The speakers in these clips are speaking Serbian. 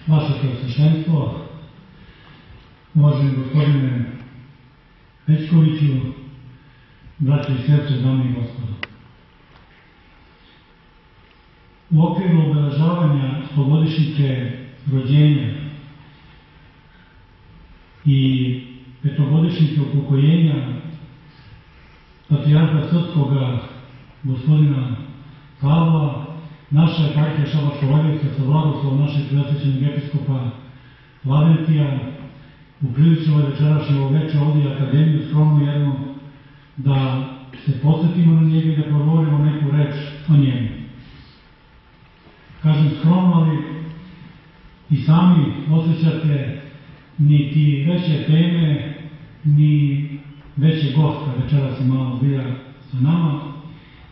Vaše Preosveštenstvo, uvaženi gospodine Pečkoviću, braće i sestre, dame i gospodo. U okviru obeležavanja 100-godišnjice rođenja i 5-godišnjice upokojenja patrijarha srpskoga gospodina Pavla, naša eparhija Šabačko-Lozivska sa blagoslovom našeg preosvećenog episkopa Lavrentija upriličila večerašnje veče ovdje akademiju skromnu jednu da se podsjetimo na njega i da progovorimo neku reč o njemu. Kažem skromno, ali i sami osjećate niti veće teme, ni veće gosta večeras je malo zbija sa nama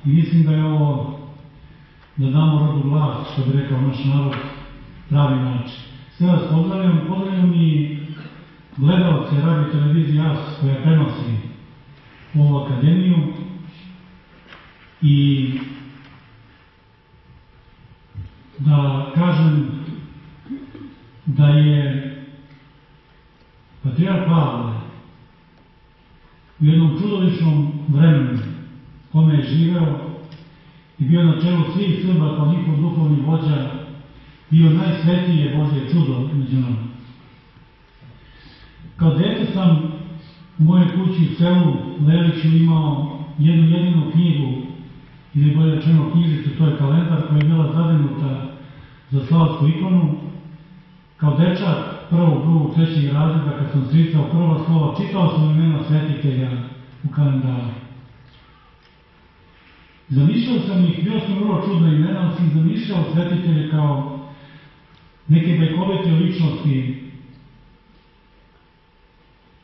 i mislim da je ovo da damo rodu glas, što bi rekao naš narod, pravi način. Sve vas pozdravljam i gledalce radio televizije JAS koja prenosi ovu akademiju i da kažem da je patrijarh Pavle u jednom čudovišnom vremenu kome je živeo i bio na čelu svih Srba kao njihov duhovni vođa, bio najsvetije Božje čudo među nama. Kao dete sam u mojoj kući u selu Leliću imao jednu jedinu knjigu, ili bolje rečeno knjižicu, to je kalendar koja je bila zadenuta za slavsku ikonu. Kao dečak prvog, drugog, trećeg razreda, kad sam sricao prva slova, čitao sam imena svetitelja u kalendaru. Zamišljao sam ih, bio sam vrlo čudna imena, ali sam zamišljao svetitelje kao neke bajkovite ličnosti,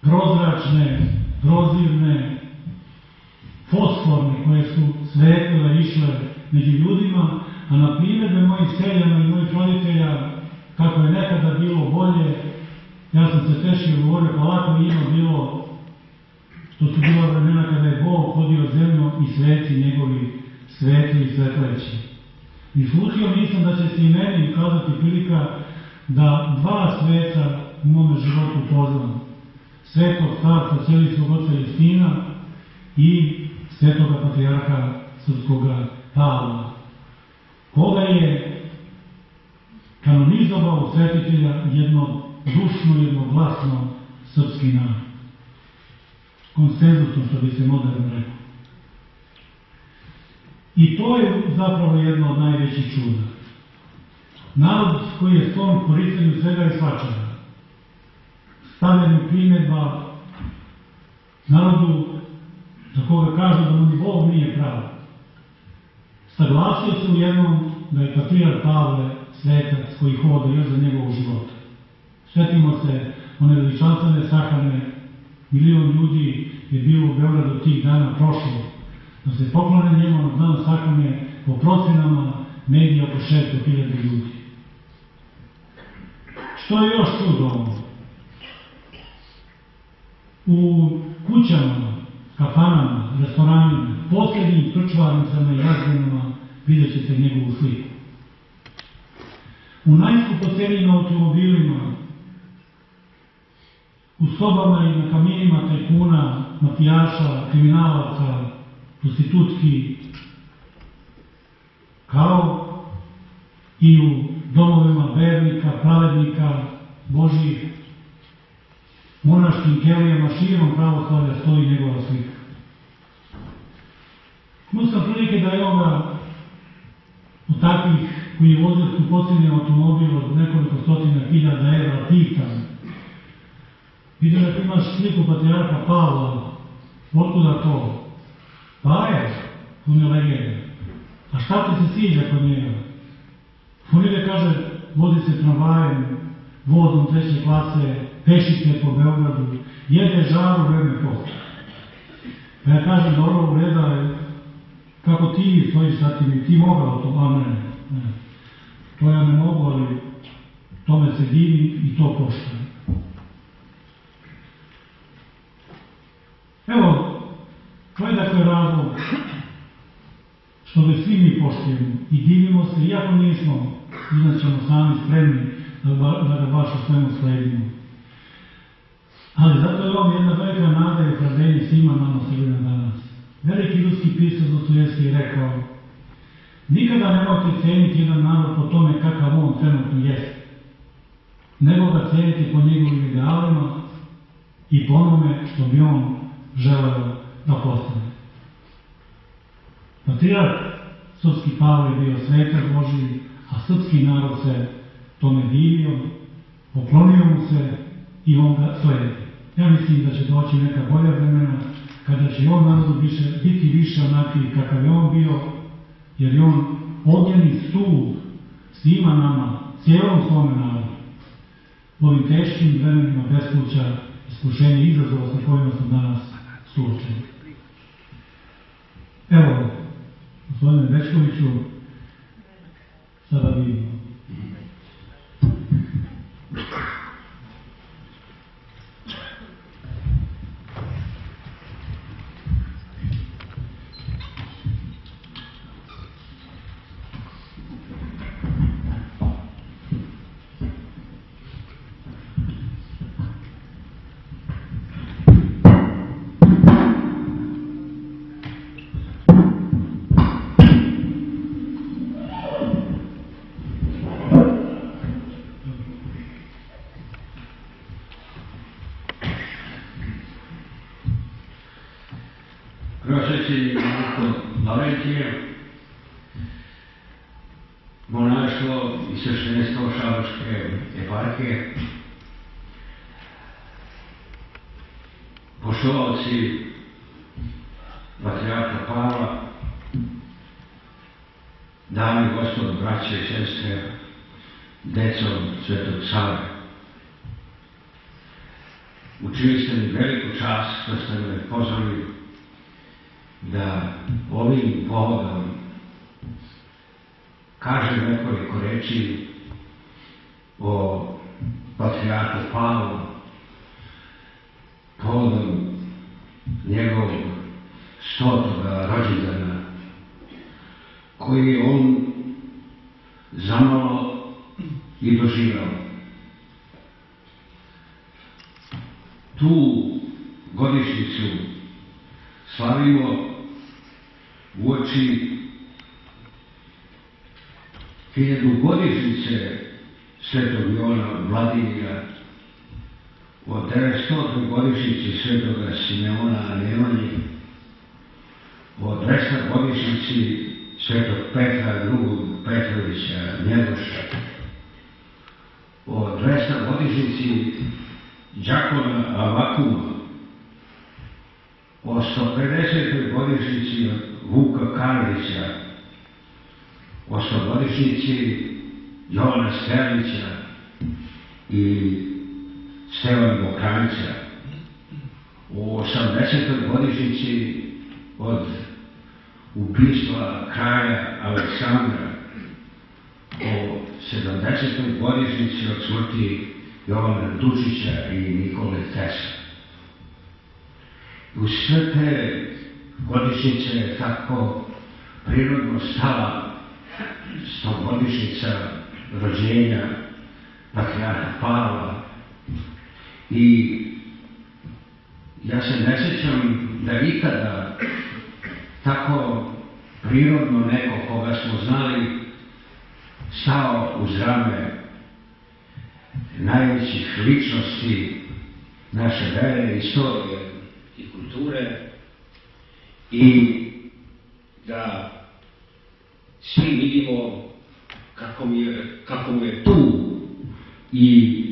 prozračne, prozirne, fosforne, koje su svetlile i išle među ljudima, a na primjedbe mojih seljana i mojih roditelja, kako je nekada bilo bolje, ja sam se tešio govorio, pa lako je ima bilo, to su bila vremena kada je Bog hodio zemlju i sveci njegovi svetli i svetleći. I slutio nisam da će se i meni ukazati prilika da dva sveca u mome životu poznam. Svetog starca Ćelijskog oca Justina i svetoga patrijarha srpskoga Pavla, koga je kanonizovao svetitelja jednodušno, jednoglasno srpski narod. Konsenzusom, što bi se moderno rekao. I to je zapravo jedno od najvećih čuda. Narod koji je sklon korištenju svega i svačega, stavljanju primjedba narodu za koga kažu da mu ni Bog nije pravo. Saglasio se u jednom da je patrijarh Pavle svetac koji hoda još za njegovog života. Svetimo se one veličanstvene sahrane, 1 milion ljudi je bilo u Beogradu tih dana prošlo, da se poklone njemu na dan sahrane po procenama medija oko 600.000 ljudi. Što je još čudo ovo? u kućama, kafanama, restoranima, posljednjim krčvarnicama i jazdenama vidjet ćete njegovu sliku. U najskupocenijim automobilima, u sobama i na kaminima tajkuna, mafijaša, kriminalaca, prostitutki, kao i u domovima vernika, pravednika, Božih, monaškim kelijama, širom pravoslavlja stoji njegova slika. Imao sam prilike da je ovoga od takvih koji je vozio skupoceniji automobil od nekoliko stotina hiljada evra pitan. Vidio da imaš sliku patrijarha Pavla, otkuda to? Pa je, on je legenda. A šta ti se sviđa kod njega? On ide, kaže, vozi se tramvajem, vozom 3. klase, pešice po Beogradu, jede žaru vreme posle. Pa ja kažem, dobro, u reda je, kako ti stojiš sa tim i ti mogao to, a ne. To ja ne mogu, ali tome se divim i to poštujem. Evo, to je dakle razlog što ga svi mi poštujemo i divimo se, iako nismo, inačemo sami spremni da ga baš u svemu sledimo. Ali zato je ovo jedna velika nada i ohrabrenje svima nama Srbina danas. Veliki ljudski pisac Dostojevski je rekao: nikada nemojte cijeniti jedan narod po tome kakav on trenutno jeste, nego ga cijeniti po njegovim idealima i po onome što bi on želeo da postane. Patrijarh srpski Pavle je bio svetac Božiji, a srpski narod se tome divio, poklonio mu se i on ga sledi. Ja mislim da će doći neka bolja vremena kada će on narodu biti više onakvi kakav je on bio, jer je on ognjeni stup svima nama, cijelom svome narodu. U ovim teškim vremenima bespuća, iskušenja i izazova sa kojima smo danas suočeni. Evo, gospodine Bečkoviću, sada vidimo. Prosvećeni Marko Lavrentije, monaštvo i sveštenstvo Šabačke eparhije, poštovalci patrijarha Pavla, dame i gospodo, braće i sestre, deco Svetog Save. Učinili ste mi veliku čast što ste me pozvali da ovim povodom kažem nekoliko reči o patrijarhu Pavlu, povodom njegovog 100. rođendana, koji je on zamalo i doživao. Tu godišnjicu slavimo uoči 1000-godišnjice Svetog Jovana Vladimira, od 900. godišnjici Svetoga Simeona Nemanje, od 200. godišnjici Svetog Petra II. Petrovića Njegoša, od 200. godišnjici Đakona Avakuma, o 150. godišnjici Vuka Karlića, o 100-godišnjici Jovana Sterlića i Stevana Mokranjca, o 80. godišnjici od ubistva kralja Aleksandra, o 70. godišnjici od smrti Jovana Dučića i Nikole Tesle. u sve te godišnjice je tako prirodno stala 100-godišnjica rođenja patrijarha Pavla i ja se ne sjećam da ikada tako prirodno neko koga smo znali stao uz rame najvećih ličnosti naše vere, istorije i kulture i da svi vidimo kako mu je tu i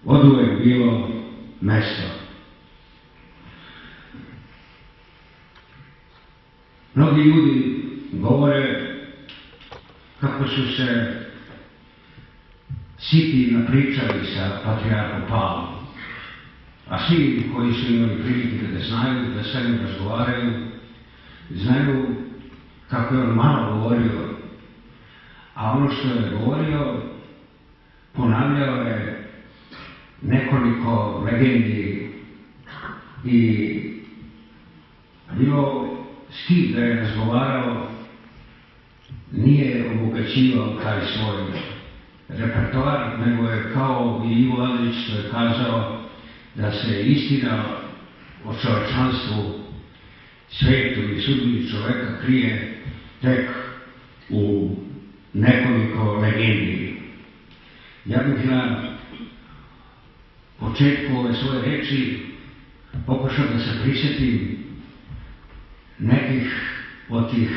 oduvek bilo mesto. Mnogi ljudi govore kako su se siti napričali sa patrijarhom Pavlom, a svi koji su imali prilike da znaju, da sa njim razgovaraju, znaju kako je on malo govorio, a ono što je govorio ponavljao je nekoliko legendi i bilo s kim da je razgovarao, nije obogaćivao taj svoj repertoar, nego je kao i Ivo Andrić što je kazao da se istina o čovečanstvu, svetu i sudbini čoveka krije tek u nekoliko legendi. Ja bih na početku ove svoje reči pokušao da se prisjetim nekih od tih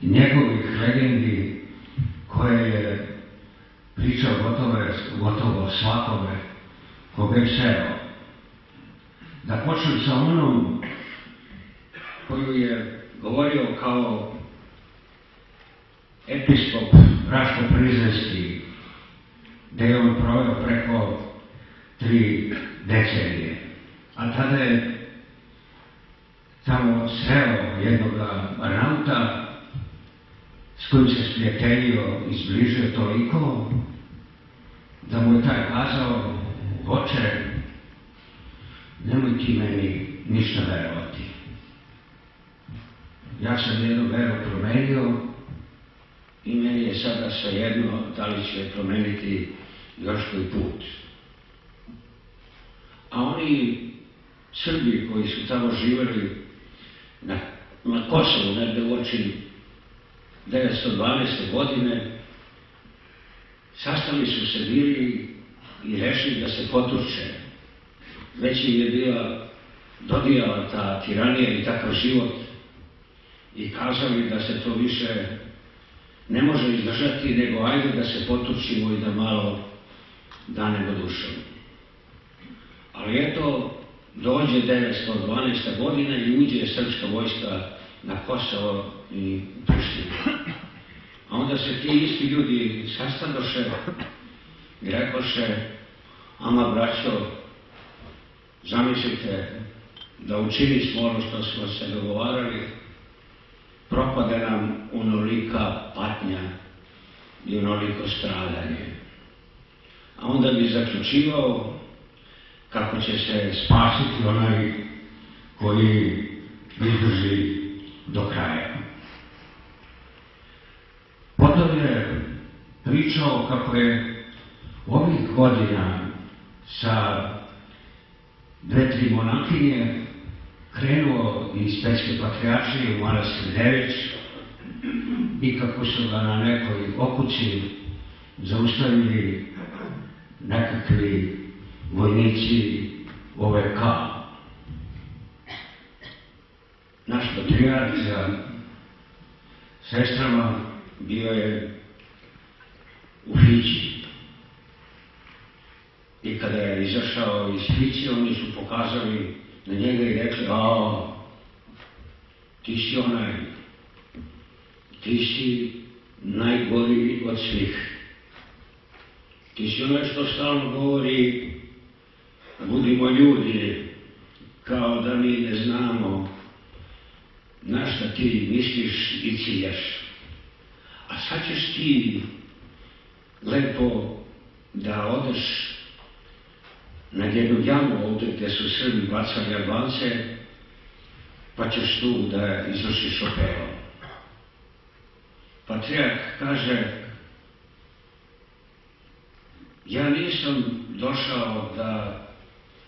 njegovih legendi koje je pričao gotovo svakome koga je sreo. Da počnem sa onom koju je govorio kao episkop Raško-Prizrenski, gde je on proveo preko 3 decenije. A tada je tamo sreo jednog Arnauta s kojim se sprijateljio i zbližio toliko da mu je taj kazao: oče, nemoj ti meni ništa verovati. Ja sam jednu veru promenio i meni je sada svejedno da li će promeniti još koji put. A oni Srbi koji su tamo živjeli na Kosovu, negde u oči 1912. godine, sastali su se bili i rešili da se potuče. Već im je bila dodijala ta tiranija i takav život i kazali da se to više ne može izdržati, nego ajde da se potučimo i da malo danemo dušom. Ali eto, dođe 1912. godina i uđe srpska vojska na Kosovo i Prištinu. A onda se ti isti ljudi sastadoše i rekoše: ama braćo, zamislite da učinismo ono što smo se dogovarali, propade nam onolika patnja i onoliko stradanje. A onda bi zaključivao kako će se spasiti onaj koji izdrži do kraja. Potom je pričao kako je ovih godina sa 2-3 monahinje krenuo iz Pećke patrijaršije u manastir Nević i kako su ga na nekoj okući zaustavili nekakvi vojnici OVK. Naš patrijarh sa sestrama bio je u Fići. I kada je izašao iz Fiće, oni su pokazali na njega i rekli: a, ti si onaj, ti si najgori od svih. Ti si onaj što stalno govori: budimo ljudi, kao da mi ne znamo na šta ti misliš i ciljaš. A sad ćeš ti lepo da odeš na jednu jamu ovdje gdje su Srbi bacali Albance, pa ćeš tu da izvršiš opelo. Patrijarh kaže, ja nisam došao da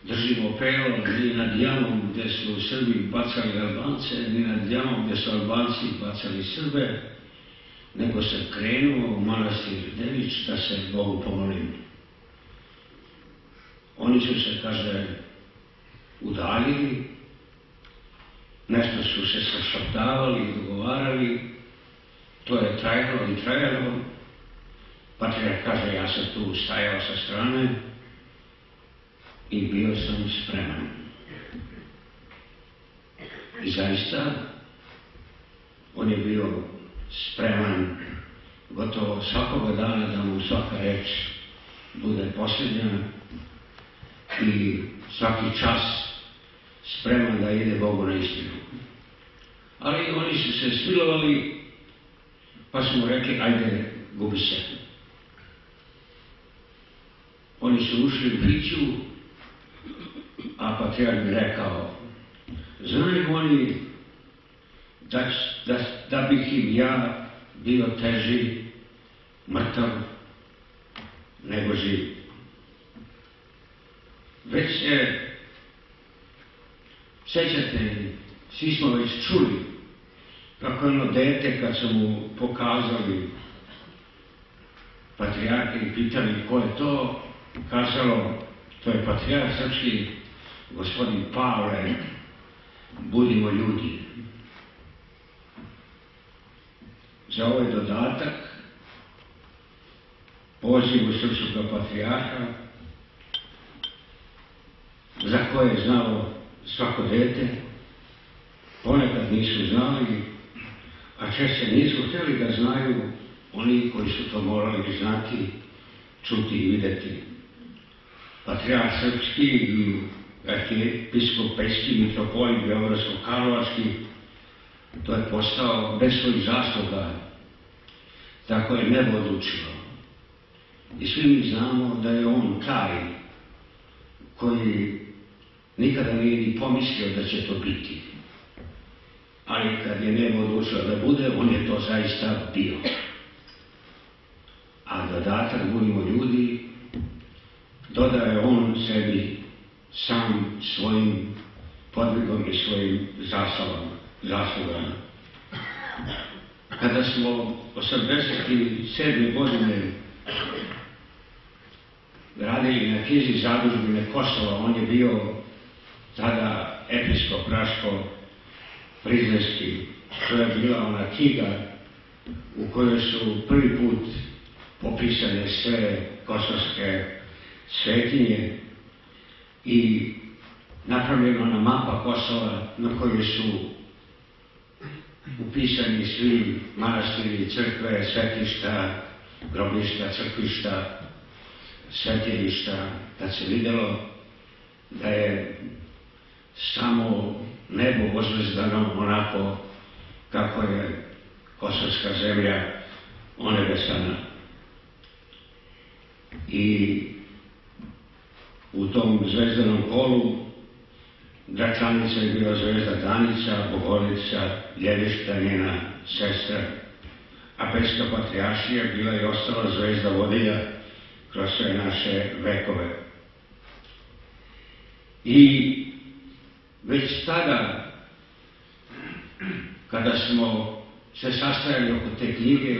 držim opelo ni nad jamom gdje su Srbi bacali Albance, ni nad jamom gdje su Albanci bacali Srbe, nego sam krenuo u manastir Dević da se Bogu pomolim. Oni su se, kaže, udaljili, nešto su se sašaptavali i dogovarali, to je trajalo i trajalo. Patrijarh kaže, ja sam tu stajao sa strane i bio sam spreman. I zaista, on je bio spreman gotovo svakoga dana da mu svaka reč bude posljednja i svaki čas spreman da ide Bogu na istinu. Ali oni su se smilovali, pa su mu rekli, ajde, gubi se. Oni su ušli u priču, a patrijarh mi rekao, znaju oni da bih im ja bio teži, mrtav, nego živ. Već se sjećate, svi smo već čuli kako ono dete kad su mu pokazali patrijarhe i pitali ko je to, kazalo, to je patrijarh srpski, gospodin Pavle, budimo ljudi. Za ovaj dodatak pozivu srpskog patrijarha, za koje je znalo svako dete, ponekad nisu znali, a češće nisu htjeli da znaju oni koji su to morali znati, čuti i vidjeti. Patrijarh srpski i arhijepiskop Pećki, mitropolit Beogradsko-Karlovački, to je postao bez svojih zasluga, tako je nebo odlučilo. I svi mi znamo da je on taj koji nikada nije ni pomislio da će to biti. Ali kad je nebo odlučilo da bude, on je to zaista bio. A dodatak budimo ljudi, dodaje on sebi sam svojim podvigom i svojim zaslugama. Kada smo 1987. godine radili na knjizi Zadužbine Kosova, on je bio tada episkop Raško-Prizrenski. To je bila ona knjiga u kojoj su prvi put popisane sve kosovske svetinje i napravljena ona mapa Kosova na kojoj su upisani svi manastiri, crkve, svetišta, grobišta, crkvišta, svetilišta, kad se vidjelo da je samo nebo ozvezdano onako kako je kosovska zemlja onebesana. I u tom zvezdanom kolu Gračanica je bila zvezda Danica, Bogorodica, Ljevišta, njena sestra, a Pećka patrijaršija bila je ostala zvezda vodilja kroz sve naše vekove. I već tada, kada smo se sastajali oko te knjige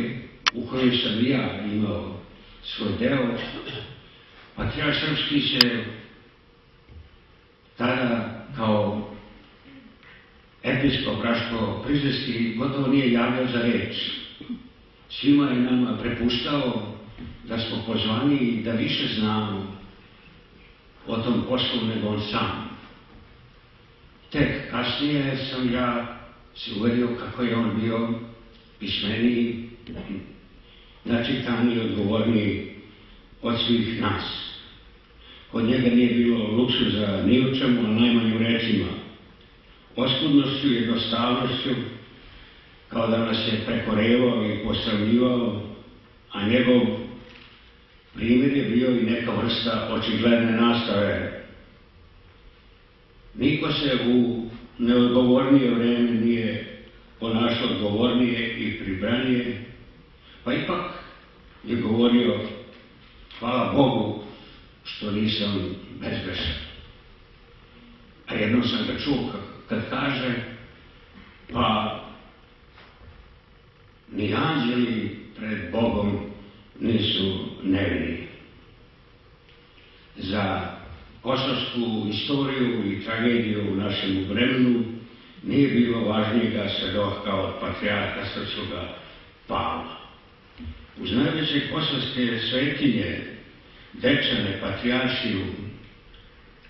u kojoj sam i ja imao svoj deo, patrijarh srpski se tada kao episkop Raško-Prizrenski gotovo nije javljao za reč. Svima je nama prepuštao da smo pozvani i da više znamo o tom poslu nego on sam. Tek kasnije sam ja se uverio kako je on bio pismeniji, načitaniji i odgovorniji od svih nas. Kod njega nije bilo luksuza ni u čemu, a najmanje u rečima. Oskudnošću i jednostavnošću, kao da nas je prekorevao i posravljivao, a njegov primjer je bio i neka vrsta očigledne nastave. Niko se u neodgovornije vreme nije ponašao odgovornije i pribranije, pa ipak je govorio: hvala Bogu što nisam bezgrešan. A jednom sam ga čuo kad kaže: pa ni anđeli pred Bogom nisu nevini. Za kosovsku istoriju i tragediju u našem vremenu nije bilo važnijega svedoka od patrijarha srpskoga Pavla. Uz najveće kosovske svetinje, Dečane, Patrijaršiju,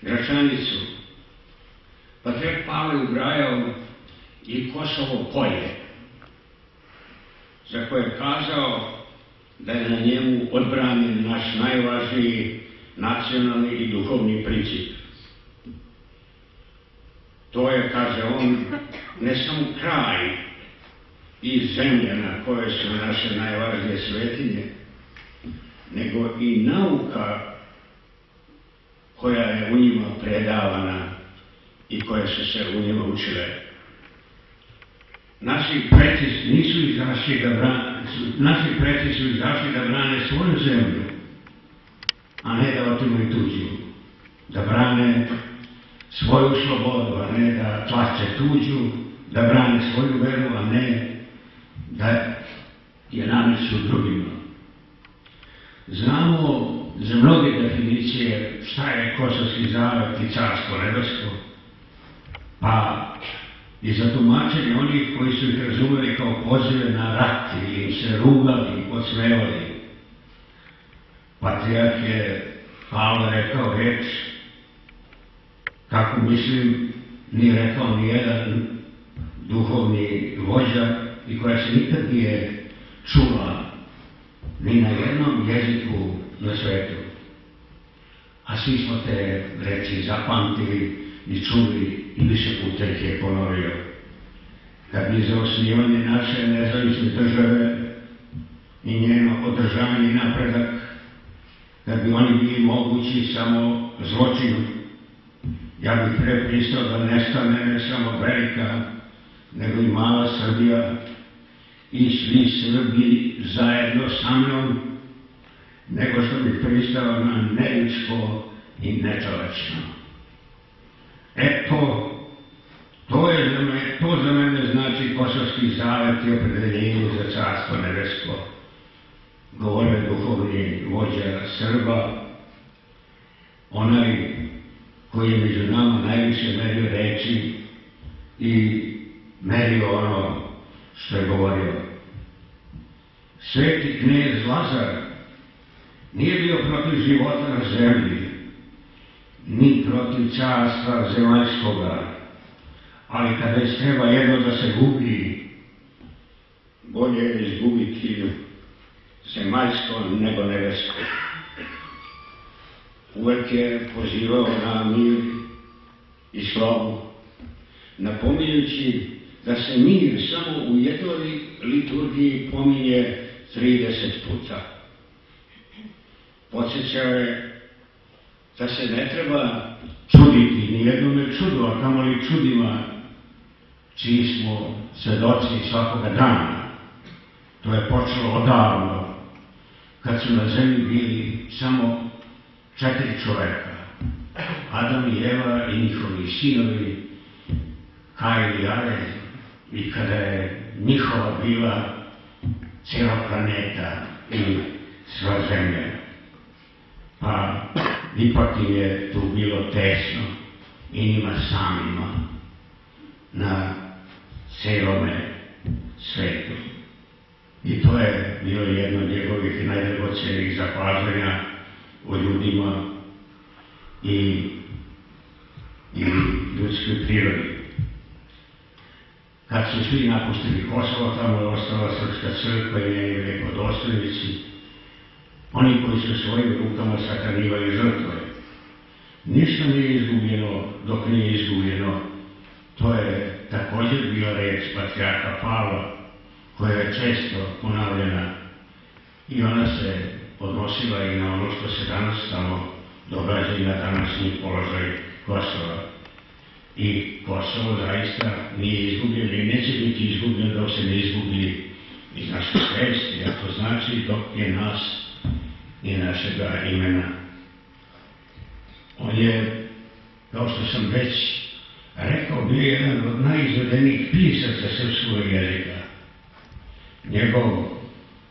Gračanicu, patrijarh Pavle ubrajao i Kosovo polje, za koje je kazao da je na njemu odbranjen naš najvažniji nacionalni i duhovni princip. To je, kaže on, ne samo kraj i zemlja na kojoj su naše najvažnije svetinje, nego i nauka koja je u njima predavana i koje su se u njima učile. Naši preci su izašli da brane svoju zemlju, a ne da otimaju tuđu. Da brane svoju slobodu, a ne da tlače tuđu, da brane svoju veru, a ne da je nameću drugima. Znamo za mnoge definicije šta je Kosovski zavet i Carstvo nebesko, pa i za tumačenje onih koji su ih razumeli kao pozive na rat ili im se rugali i podsmevali. Patrijarh je Pavle rekao reč, kako mislim, nije rekao ni jedan duhovni vođa i koja se nikad nije čula ni na jednom jeziku na svetu. A svi smo te reči zapamtili i čuli i više puta ih je ponovio. Kad bi za osnivanje naše nezavisne države i njeno održavanje i napredak, kad bi oni bili mogući samo zločinom, ja bih pre pristao da nestane ne samo velika, nego i mala Srbija i svi Srbi zajedno sa mnom, nego što bih pristao na neljudsko i nečovečno. Eto, to za mene znači Kosovski zavet i opredeljenje za Carstvo nebesko. Govore duhovni vođa Srba, onaj koji je među nama najviše merio reči i merio ono što je govorio. Sveti knez Lazar nije bio protiv života na zemlji, ni protiv carstva zemaljskoga, ali kada već treba jedno da se gubi, bolje je izgubiti zemaljsko nego nebesko. Uvek je pozivao na mir i slobu, napominjući da se mir samo u jednoj liturgiji pominje 30 puta. Podsjećao je da se ne treba čuditi ni jednome čudu, a kamoli čudima čiji smo svedoci svakoga dana. To je počelo odavno, kad su na zemlji bili samo 4 čoveka, Adam i Eva i njihovi sinovi, Kain i Abel, i kada je njihova bila cijela planeta i sva zemlja. Pa ipak im je tu bilo tesno i njima samima na cijelome svetu. I to je bilo jedno od njegovih najdragocenijih zapažanja o ljudima i ljudskoj prirodi. Kad su svi napustili Kosovo, tamo je ostala Srpska crkva i njeni velikodostojnici, oni koji su svojim rukama sahranjivali žrtve. Ništa nije izgubljeno dok nije izgubljeno. To je također bila reč patrijarha Pavla, koja je često ponavljena i ona se odnosila i na ono što se danas samo događa i na današnji položaj Kosova. I Kosovo zaista nije izgubljeno i neće biti izgubljeno dok se ne izgubi iz naše svesti, a to znači dok je nas i našega imena. On je, kao što sam već rekao, bio jedan od najizvedenijih pisaca srpskog jezika. Njegov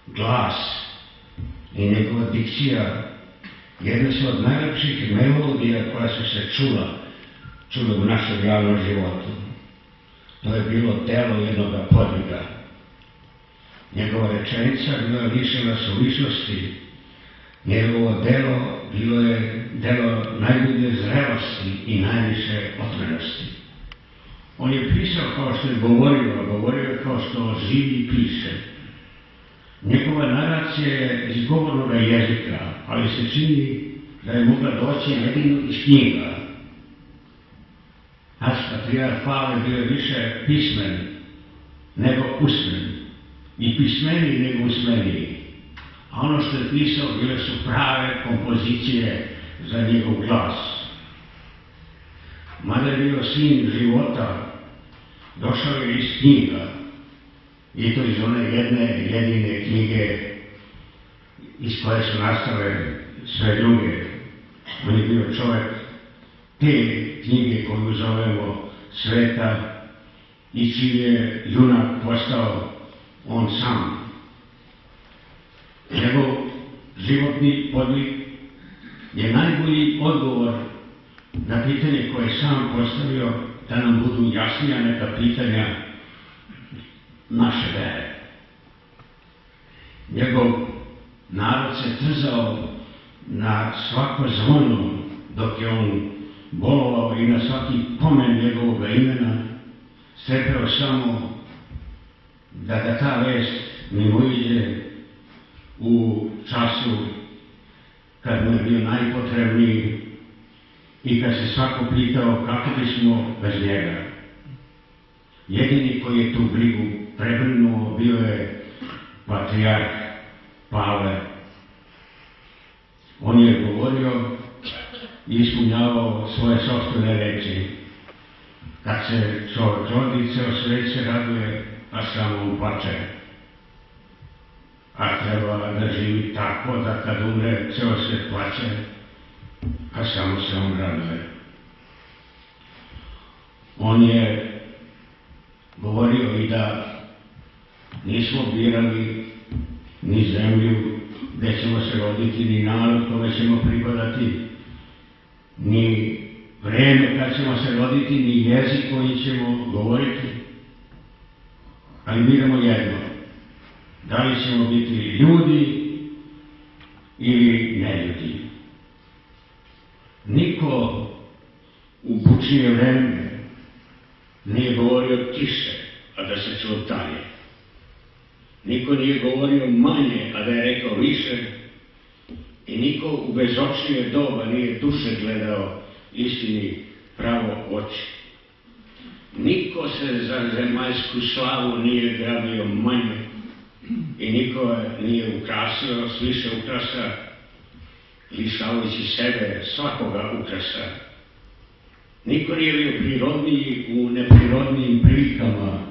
glas i njegova dikcija jedna su od najlepših melodija koja su se čula u našem javnom životu. To je bilo delo jednog podviga. Njegova rečenica bila lišena suvišnosti. Njegovo delo bilo je delo najbolje zrelosti i najviše otvorenosti. On je pisao kao što je govorio kao što živi i piše. Njegova naracija je iz govornog jezika, ali se čini da je mogla doći jedino iz knjiga. Naš patrijarh Pavle bio više pismen nego usmen i pismeniji nego usmeniji. A ono što je pisao bile su prave kompozicije za njegov glas. Mada je bio sin života, došao je iz knjiga, i to iz one jedine knjige iz koje su nastale sve druge. On je bio čovjek te knjige koju zovemo Sveta i čiji je junak postao on sam. Njegov životni podvig je najbolji odgovor na pitanje koje je sam postavio, da nam budu jasnija neka pitanja naše vere. Njegov narod se trzao na svako zvono dok je on bolovao i na svaki pomen njegovog imena, strepeo samo da ta vest mimoiđe u času kad mu je bio najpotrebniji i kad se svako pitao kako bismo bez njega. Jedini koji je tu brigu prebrinuo bio je patrijarh Pavle. On je govorio i ispunjavao svoje sopstvene reči. Kad se čovjek rodi, ceo svet se raduje, a samo on plače. A treba da živi tako da kad umre, ceo svet plače, a samo se on raduje. On je govorio i da nismo birali ni zemlju gde ćemo se roditi, ni narod kome ćemo pripadati, ni vreme kad ćemo se roditi, ni jezik koji ćemo govoriti. Ali biramo jedno, da li ćemo biti ljudi ili neljudi. Niko u bučnije vreme nije govorio tiše, a da se čuo tanje. Niko nije govorio manje, a da je rekao više. I niko u bezočnije doba nije duše gledao istini pravo oči. Niko se za zemaljsku slavu nije grabio manje i niko nije ukrasio s više ukrasa, lišavajući sebe svakoga ukrasa. Niko nije bio prirodniji u neprirodnijim prilikama.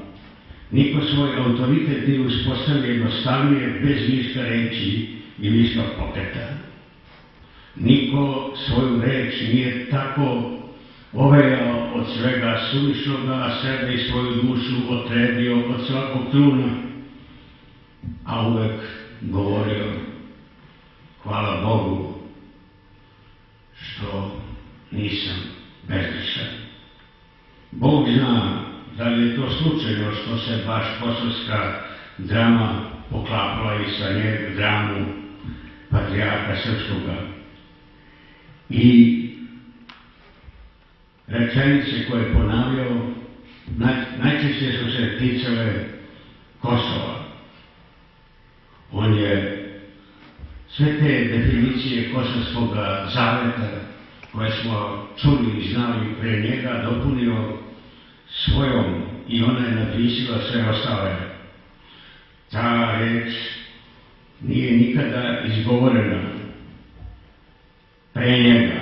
Niko svoj autoritet nije uspostavio jednostavnije bez viška reči i viška pokreta. Niko svoju reč nije tako ovejao od svega suvišnoga, a sebe i svoju dušu otredio od svakog truna, a uvek govorio: hvala Bogu što nisam bezgrešan. Bog zna da li je to slučajno što se baš kosovska drama poklapala i sa njeg dramu patrijarha srpskoga. I rečenice koje je ponavljao najčešće su se ticale Kosova. On je sve te definicije kosovskog zaveta koje smo čuli i znali pre njega dopunio svojom i ona je napisala sve ostale. Ta reč nije nikada izgovorena pre njega,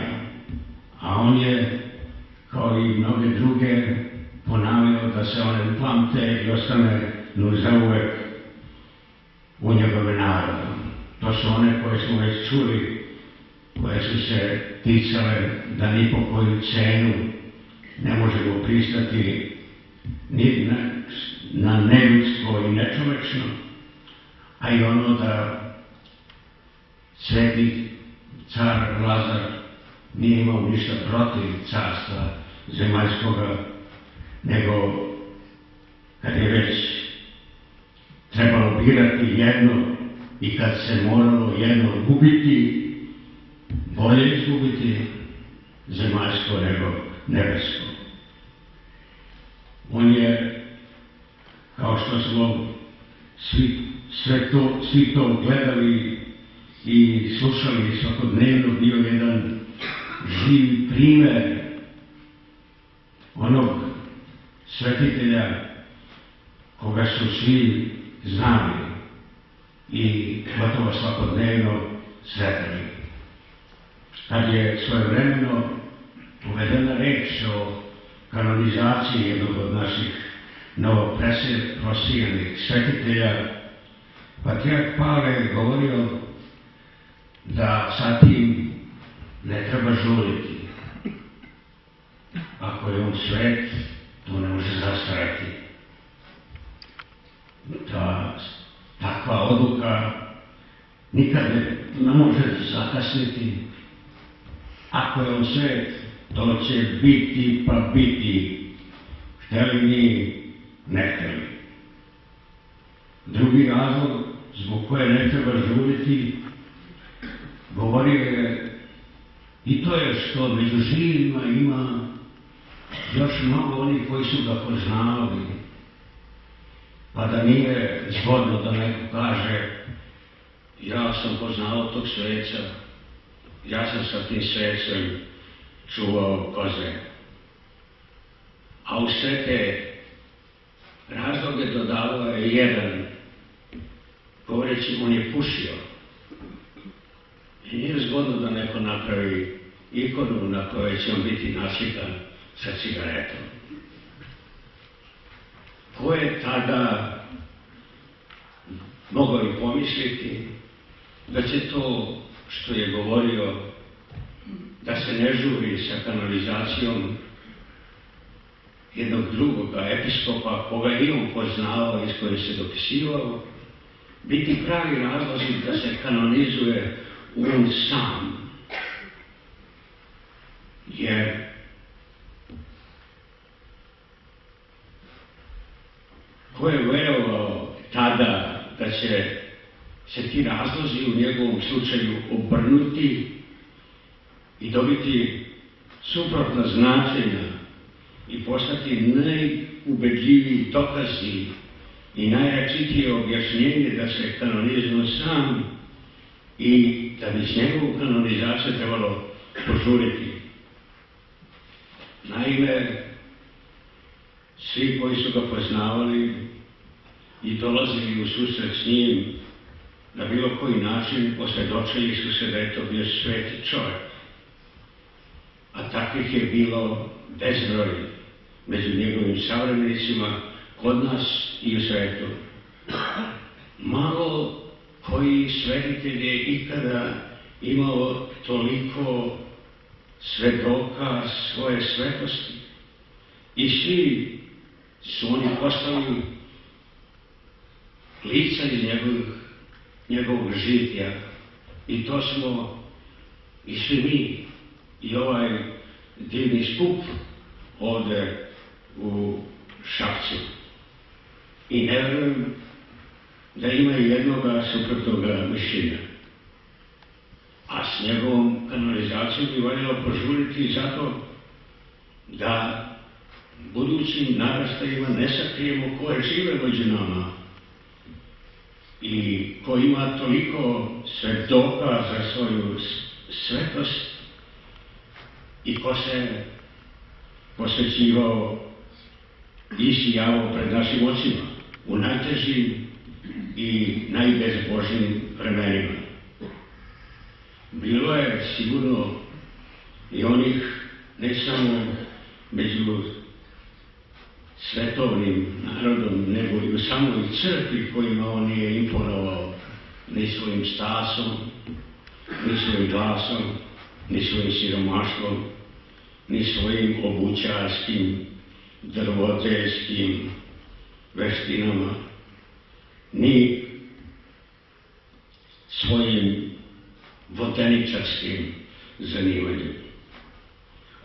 a on je, kao i mnoge druge, ponavljao da se one upamte i ostane zauvek u njegove narodu. To su one koje smo već čuli, koje su se ticale da ni po koju cenu ne možemo pristati ni na neljudsko i nečovečno, a i ono da sveti car Lazar nije imao ništa protiv carstva zemaljskoga, nego kad je već trebalo birati jedno i kad se moralo jedno gubiti, bolje izgubiti zemaljsko nego nebesko. On je, kao što smo svi to gledali i slušali svakodnevno, bio jedan živi primer onog svetitelja koga su svi znali i gotovo svakodnevno sretali. Kad je svojevremeno uvedena reč o kanonizaciji jednog od naših novoprosijenih svetitelja, patrijarh Pavle je govorio da sa tim ne treba žuriti. Ako je on svet, to ne može zastarati. Takva odluka nikad ne može zakasniti. Ako je on svet, to će biti pa biti, hteli mi, ne hteli. Drugi razlog zbog koje ne treba žuriti, govorio je, i to je što među živima ima još mnogo onih koji su ga poznavali, pa da nije zgodno da neko kaže ja sam poznao tog sveca, ja sam sa tim svecem čuvao koze. A u sve te razloge dodavao je jedan, govoreći on je pušio. I nije zgodno da neko napravi ikonu na kojoj će on biti naslikan sa cigaretom. Ko je tada mogao i pomisliti da će to što je govorio da se ne žuri sa kanonizacijom jednog drugoga episkopa koga je on poznao i s kojim se dopisivao, biti pravi razlozi da se kanonizuje on sam. Jer ko je verovao tada da će se ti razlozi u njegovom slučaju obrnuti i dobiti suprotna značenja i postati najubedljiviji dokazi i najrečitije objašnjenje da se kanonizuje sam i da bi s njegovu kanonizaciju trebalo požuriti. Naime, svi koji su ga poznavali i dolazili u susret s njim na bilo koji način osvjedočili su se da je to bio sveti čovjek. A takvih je bilo bezbroj među njegovim savremenicima, kod nas i u svetu. Malo koji svetitelj je ikada imao toliko svedoka svoje svetosti. I svi su oni postali lica iz njegovog žitja. I to smo i svi mi. I ovaj divni skup ovde u Šapcu. I ne vjerujem da ima jednoga suprotnoga mišljenja. A s njegovom kanonizacijom bi valjalo požuriti zato da budućim narastajima ne sakrijemo ko je žive među nama i ko ima toliko svedoka za svoju svetost i ko se posvećivao i sijavao pred našim očima u najtežim i najbezbožnijim vremenima. Bilo je sigurno i onih, ne samo među svetovnim narodom, nego i u samoj crkvi kojima on nije imponovao ni svojim stasom, ni svojim glasom, ni svojim siromaštvom, ni svojim obućarskim, drvodeljskim veštinama, ni svojim vodeničarskim zanimanjem.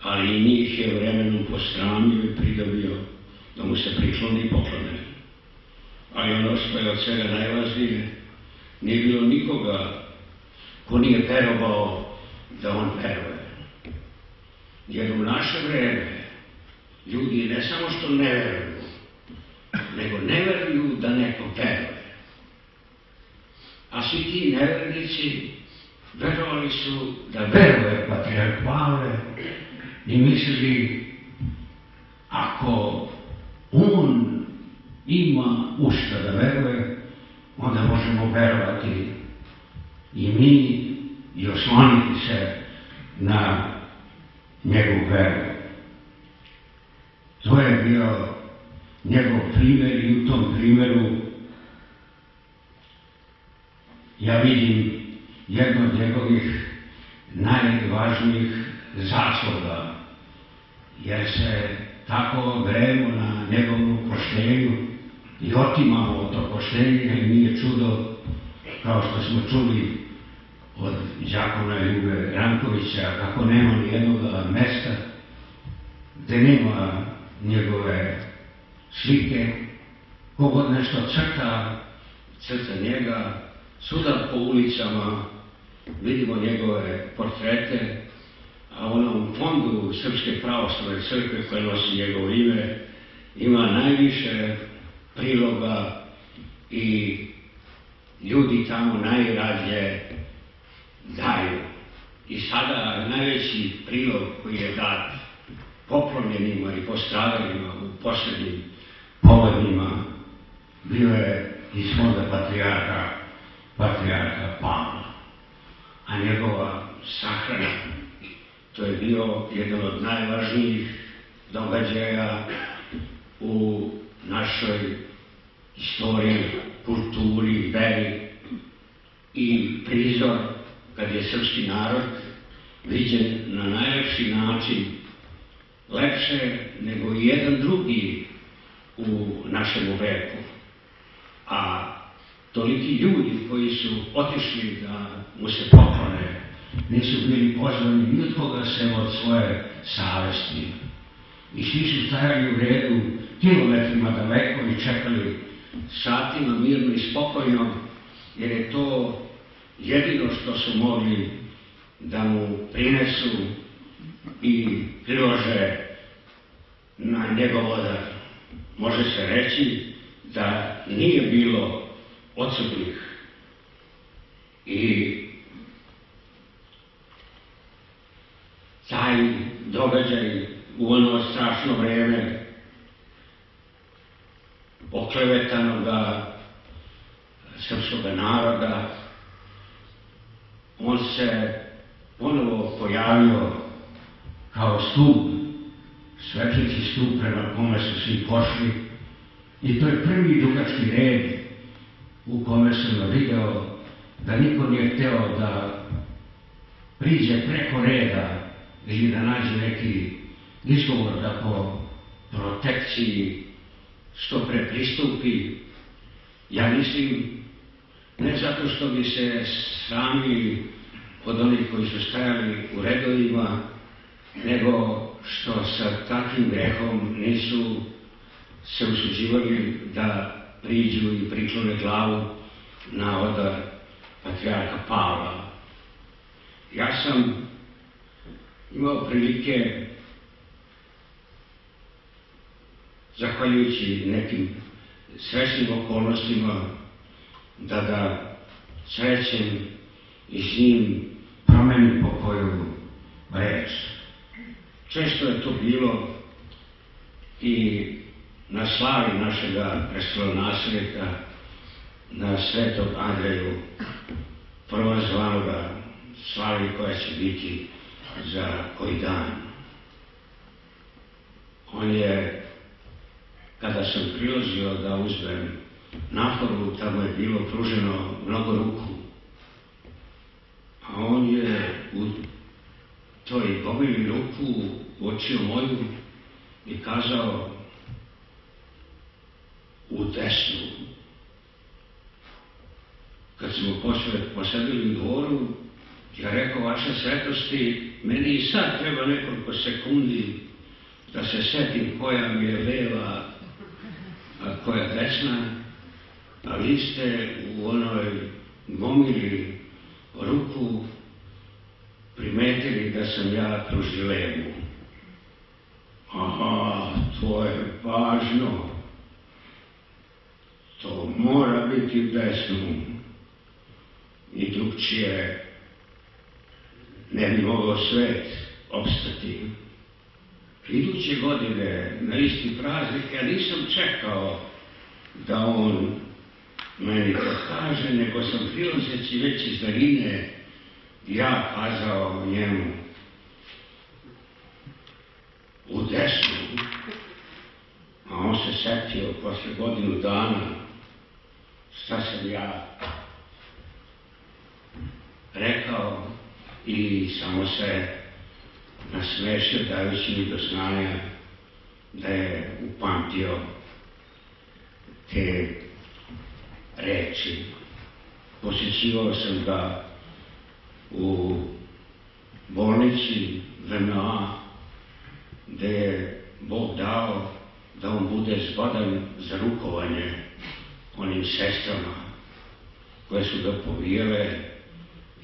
Ali i njih je vremenom posramio i pridobio da mu se prikloni i poklone. Ali ono što je od svega najvažnije, nije bilo nikoga ko nije verovao da on veruje. Jer u naše vreme ljudi ne samo što ne veruju, nego ne veruju da neko veruje. A svi ti nevernici verovali su da veruje patrijarh Pavle i mislili ako on ima u šta da veruje, onda možemo verovati i mi i osloniti se na njegovu veru. To je bio njegov primjer i u tom primjeru ja vidim jedno od njegovih najvažnijih zasluga, jer se tako gremo na njegovom poštenju i otimamo to poštenje i nije čudo, kao što smo čuli od đakona Ljube Rankovića, kako nema ni jednog mesta gde nema njegove slike, kogod nešto crta njega, svuda po ulicama vidimo njegove portrete, a ono u fondu Srpske pravoslavne crkve koja nosi njegovo ime ima najviše priloga i ljudi tamo najrađe daju. I sada najveći prilog koji je dat poklonjenima i postradalima u posljednjim povodnjima bio je iz fonda patrijarha Pavla. A njegova sahrana, to je bio jedan od najvažnijih događaja u našoj istoriji, kulturi, veri i prizor kad je srpski narod viđen na najlepši način, lepše nego i jedan drugi u našem veku. A toliki ljudi koji su otišli da mu se poklone, nisu bili pozvani ni od koga sem od svoje savesti. I svi su stajali u redu kilometrima daleko i čekali satima mirno i spokojno, jer je to jedino što su mogli da mu prinesu i prilože na njegov odar. Može se reći da nije bilo odsutnih. I taj događaj u ono strašno vreme oklevetanoga srpskog naroda, on se ponovo pojavio kao stup, svetlici stup prema kome su svi pošli, i to je prvi dugački red u kome sam vidio da niko nije hteo da priđe preko reda ili da nađe neki izgovor da po protekciji što pre pristupi. Ja mislim, ne zato što bi se sramili od onih koji su stajali u redovima, nego što sa takvim grehom nisu se usuđivali da priđu i priklone glavu na odar patrijarha Pavla. Ja sam imao prilike, zahvaljujući nekim srećnim okolnostima, da ga srećem i s njim promenim po koju reč. Često je to bilo i na slavi našega prestolonaslednika na Svetog Andreju, prva zvanoga slavi koja će biti za koji dan. On je, kada sam prilazio da uzmem naforu, tamo je bilo pruženo mnogo ruku. A on je u toj gomili ruku uočio moju i kazao u desnu. Kad smo posedili u dvoru, ja rekao, vaša svetosti, meni i sad treba nekoliko sekundi da se setim koja mi je leva, a koja desna, a vi ste u onoj gomili ruku primetili da sam ja pružio levu. Aha, to je važno. To mora biti desno. I drugčije ne bi mogao svet opstati. Iduće godine, na isti praznik, ja nisam čekao da on meni to kaže, nego sam prilazeći već iz daljine ja kazao njemu u desnu, a on se setio posle godinu dana šta sam ja rekao i samo se nasmešio dajući mi do znanja da je upamtio te reči. Posjećivao sam ga u bolnici VMA, gde je Bog dao da on bude zbadan za rukovanje onim sestrama koje su ga povijele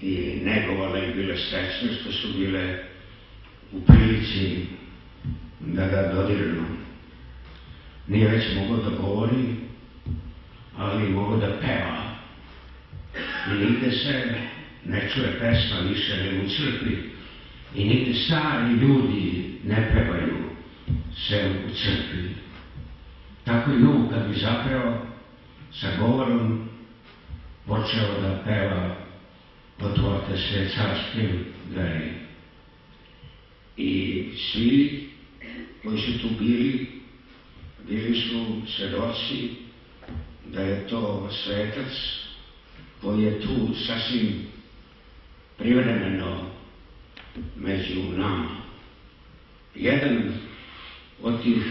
i negovale i bile srećne što su bile u prilici da ga dodirnu. Nije već mogao da govori, ali mogao da peva. I nigde se ne čuje pesma više nego u crkvi. I nigde stari ljudi ne pevaju se u crkvi. Tako i on kad bi zapeo sa govorom, počeo da peva Otvorite sve carske dveri. I svi koji su tu bili su svedoci da je to svetac koji je tu sasvim privremeno među nama. Jedan od tih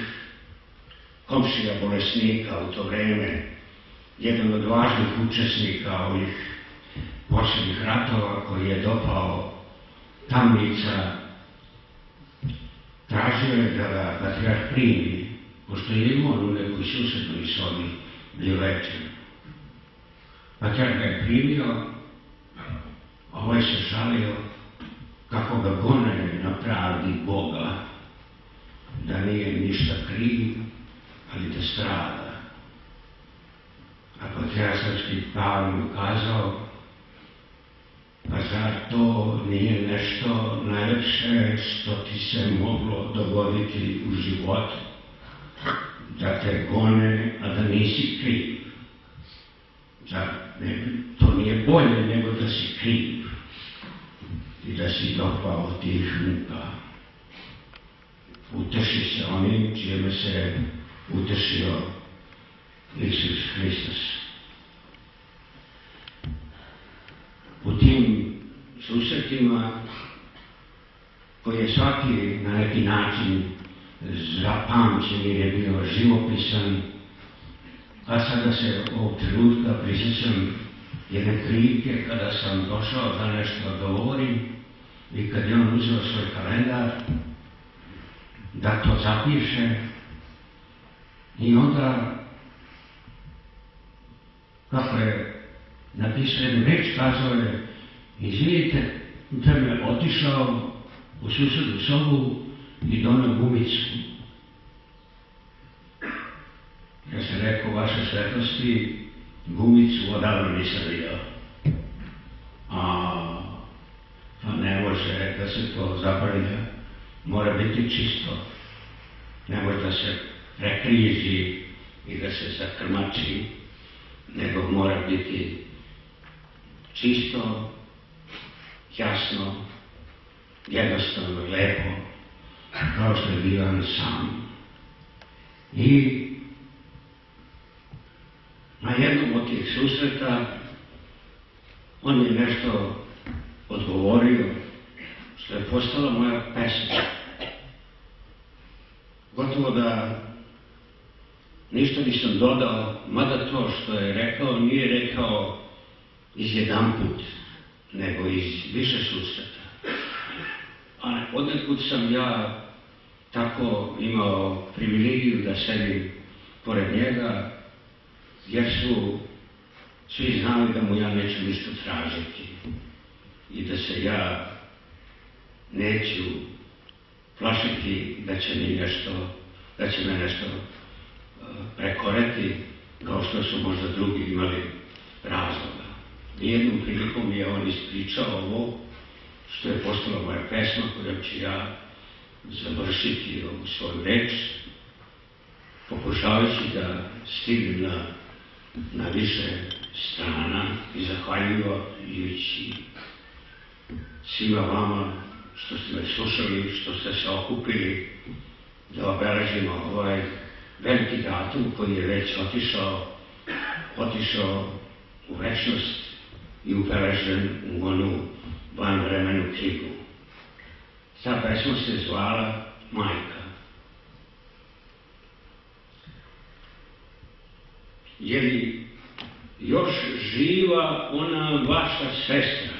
komšija bolesnika u to vreme, jedan od važnih učesnika ovih posljednjih ratova koji je dopao Tamnica, tražio je da ga patrijarh primi, pošto je imao u nekoj susednoj sobi bio večer. Patrijarh ga je primio, a ovaj se žalio kako ga gone na pravdi Boga, da nije ništa kriv, ali da strada. A patrijarski Pavle mu kazao, pa zar to nije nešto najlepše što ti se moglo dogoditi u životu? Da te gone, a da nisi kriv. Zar to nije bolje nego da si kriv i da si dopao tih muka? Uteši se onim čime se utešio Isus Hristos. U tim susretima koji je svaki na neki način zapamćen jer je bio živopisan, a sada se ovog trenutka prisjećam jedne prilike kada sam došao da nešto govorim i kad je on uzeo svoj kalendar da to zapiše i onda kako je napisao jednu reč, kazao je, izvidite, da mi je otišao u susednu sobu i donio gumicu. Ja sam rekao, vaše svetosti, gumicu odavno nisam vidio. Pa ne može da se to zabrlja, mora biti čisto. Ne može da se prekriži i da se zakrmači. nego mora biti čisto, jasno, jednostavno, lepo, kao što je bio on sam. I na jednom od tih susreta on je nešto odgovorio što je postala moja pesma. Gotovo da ništa nisam dodao, mada to što je rekao nije rekao iz jedanput, nego iz više susreta. A odnekud sam ja tako imao privilegiju da sedim pored njega, jer su svi znali da mu ja neću ništa tražiti i da se ja neću plašiti da će me nešto prekoreti, kao što su možda drugi imali razloga. I jednom prilikom je on ispričao ovo, što je postala moja pesma, kojom ću ja završiti ovu svoju reč, pokušavajući da stignem na više strana i zahvaljujući svima vama što ste me slušali, što ste se okupili da obeležimo ovaj veliki datum koji je već otišao u večnost i ubeležen u onu vanvremenu knjigu. Ta pesma se zvala Majka. Je li još živa ona vaša sestra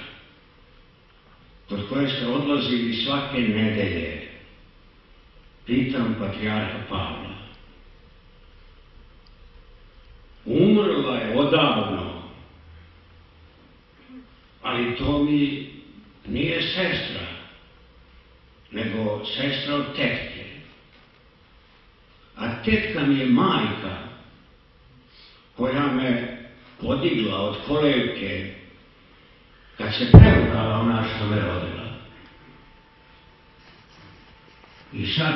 kod koje ste odlazili svake nedelje? Pitam patrijarha Pavla. Umrla je odavno, ali to mi nije sestra, nego sestra od tetke. A tetka mi je majka koja me podigla od kolevke kad se preudala ona što me rodila. I sad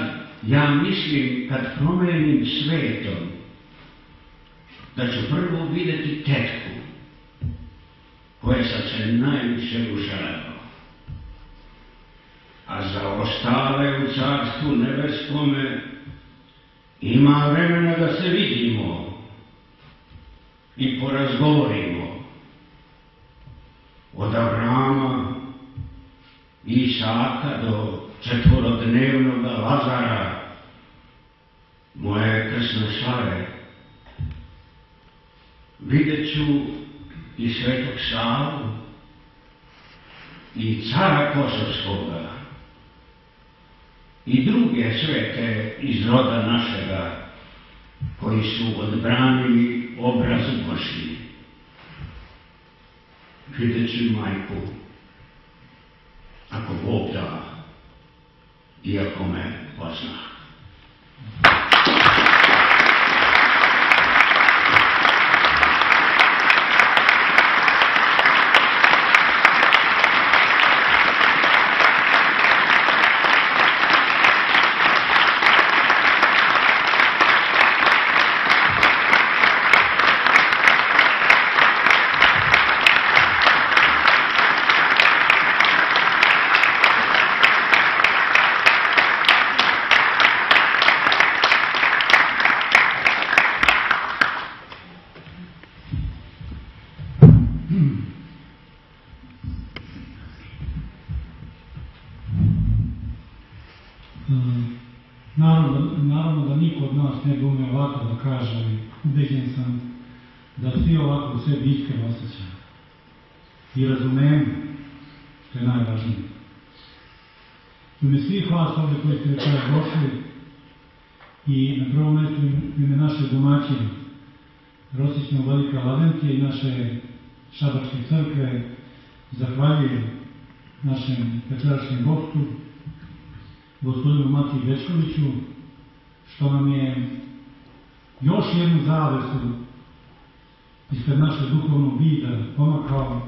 ja mislim kad promenim svetom da ću prvo vidjeti tetku koja sam se najviše uželeo. A za ostale u carstvu nebeskome ima vremena da se vidimo i porazgovorimo. Od Avrama i Isaka do četvorodnevnog Lazara, moje krsne slave. Vidjet ću i Svetog Savu i cara Kosovskoga i druge svete iz roda našega koji su odbranili obraz Božji. Vidjet ću majku, ako Bog da, i ako me pozna. Naravno da niko od nas ne bi umeo ovako da kaže, ali ubeđen sam da svi ovako u sebi iskreno osjećaju i razumemo, što je najvažnije. U ime svih vas ovdje koji ste večera došli i na prvom mjestu u ime naše domaćine Rosićnog Velika Lavencije i naše Šabačke crkve zahvaljujem našem večerašnjem gostu, gospodinu Matiji Bečkoviću, što nam je još jednu zavesu ispred našeg duhovnog vida pomakao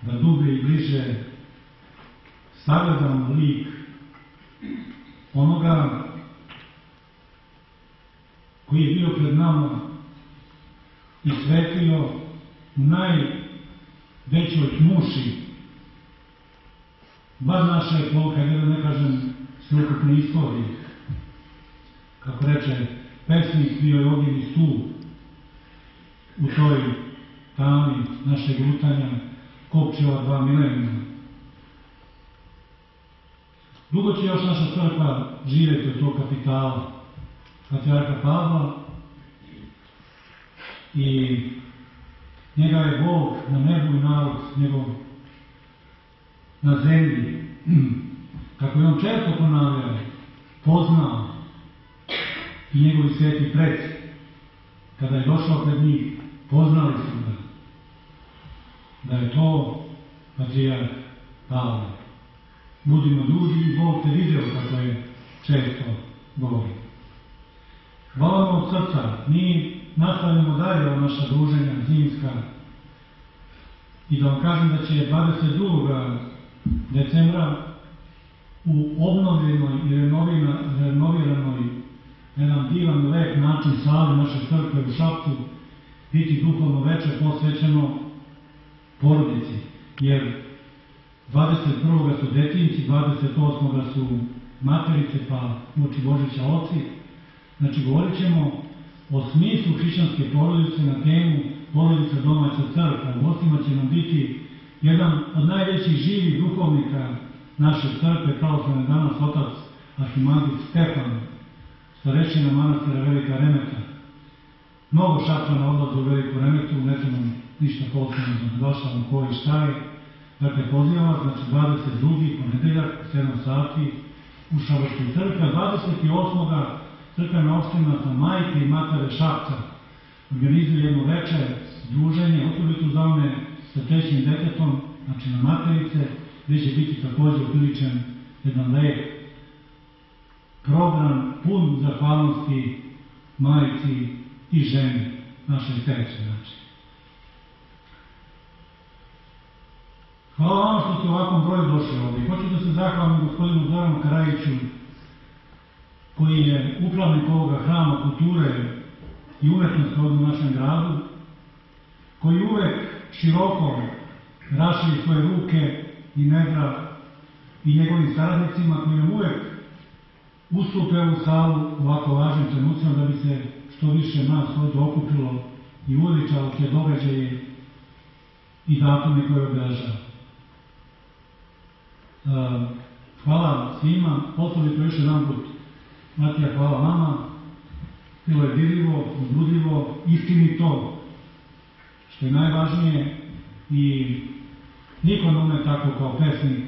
da dublje i bliže sagledamo lik onoga koji je bio pred nama i svetio u najvećoj tmuši, bar naše epohe, da ne kažem sveukupne istorije. Kako reče pesnik, bio je ognjeni stup u toj tami našeg lutanja, kopčeva 2 milenijuma. Dugo će još naša crkva živjeti od tog kapitala, patrijarha Pavla, i njega je Bog na nebu i narod njegov na zemlji, kako je on često ponavljao, poznao, i njegovi sveti preci, kada je došao pred njih, poznali su ga, da je to patrijarh Pavle. Budimo ljudi i Bog te video, kako je često govori. Hvala vam od srca, mi nastavljamo dalje ova naša druženja zimska i da vam kažem da će 22. decembra u obnovljenoj i renoviranoj jedan divan, lep način sali naše crkve u Šapcu biti duhovno veče posvećeno porodici, jer 21. su detinci, 28. su materice, pa uoči Božića oci. Znači, govorit ćemo o smislu hrišćanske porodice na temu porodica domaća crkva. U gostima će nam biti jedan od najvećih živih duhovnika naše crkve, pravoslavne danas, otac arhimandrit Stefan, starešina manastira Velika Remeta. Mnogo Šapčana odlaze u Veliku Remetu, ne trebam ništa posebno da naglašavam ko i šta je. Dakle, pozivam vas, znači 22. ponedeljak, 7 sati u Šabačkoj crkvi, 28. crkvena opština sa majke i matere Šapca organizuje jedno večer, druženje, osobito za one sa trećim detetom, znači na materice, gde će biti također upriličen jedan lep program pun zahvalnosti majci i ženi naše sestre. Znači. Hvala vam što ste u ovakvom broju došli ovdje. Hoću da se zahvalim gospodinu Zoranu Karajiću, koji je upravnik ovoga hrama kulture i umetnosti ovdje u našem gradu, koji uvek široko raširi svoje ruke i nedra i njegovim saradnicima, koji nam uvek ustupe ovu salu u ovako važnim trenucima da bi se što više nas ovdje okupilo i uveličalo te događaje i datume koje obeležava. Hvala svima, osobito još jedan put, Matija, hvala vama, bilo je dirljivo, uzbudljivo, istinito, što je najvažnije, i niko ne ume tako kao pesnik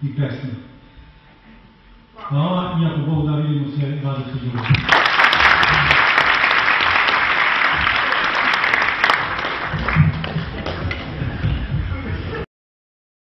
i pesnik. Hvala, i ako Bog da, vidimo se 22.